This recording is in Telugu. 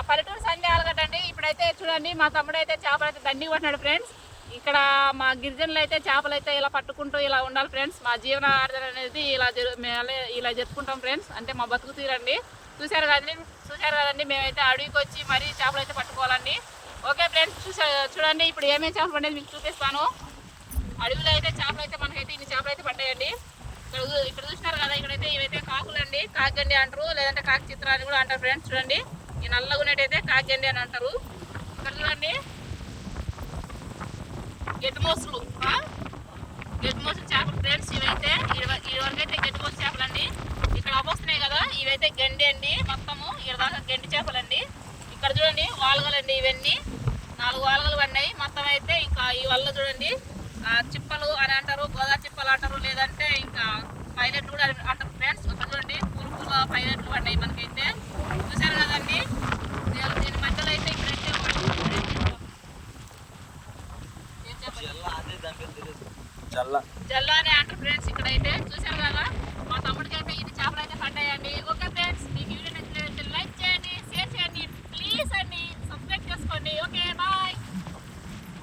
పల్లెటూరు సండే ఆలగడ్డండి. ఇప్పుడైతే చూడండి మా తమ్ముడు అయితే చేపలు అయితే దండిగా పట్టినాడు ఫ్రెండ్స్. ఇక్కడ మా గిరిజనులు అయితే చేపలు అయితే ఇలా పట్టుకుంటూ ఇలా ఉండాలి ఫ్రెండ్స్. మా జీవనాధారం అనేది ఇలా జరుపుకుంటాం ఫ్రెండ్స్. అంటే మా బతుకు తీరండి. చూశారు కదండి మేమైతే అడవికి వచ్చి మరీ చేపలు అయితే పట్టుకోవాలండి. ఓకే ఫ్రెండ్స్, చూడండి ఇప్పుడు ఏమేమి చేపలు పడేది మీకు చూపిస్తాను. అడవిలో అయితే చేపలు అయితే మనకైతే ఇన్ని చేపలు అయితే పడ్డాయండి. ఇక్కడ చూసినారు కదా, ఇక్కడైతే ఇవైతే కాకులండి, కాకిగండి అంటారు, లేదంటే కాకి చిత్ర అని కూడా అంటారు ఫ్రెండ్స్. చూడండి ఈ నల్లగా ఉన్నట్టయితే కాకిగండి అని అంటారు. ఇక్కడ చూడండి గెడ్డు మోసులు చేపలు ఫ్రెండ్స్. ఇవైతే ఇదివరకు అయితే గెడ్డు మోసు చేపలండి. ఇక్కడ వస్తున్నాయి కదా, ఇవైతే గండి అండి. మొత్తము దాకా గండి చేపలండి. ఇక్కడ చూడండి వాల్గలండి. ఇవన్నీ 4 వాల్గలు పడినాయి మొత్తం అయితే. ఇంకా ఈ వల్ల చూడండి చిప్పలు అని అంటారు, గోదా చిప్పలు అంటారు, లేదంటే ఇంకా పైలట్లు కూడా అంటారు ఫ్రెండ్స్. ఒక చూడండి పురుగుల పైలట్లు పడ్డాయి మనకైతే. చూసారు కదండి, దీని మధ్యలో అయితే ఇప్పుడైతే జల్లా అని అంటారు ఫ్రెండ్స్. ఇక్కడైతే చూసారు కదా, మా తమ్ముడికి అయితే ఇది చేపలు అయితే పడ్డాయండి.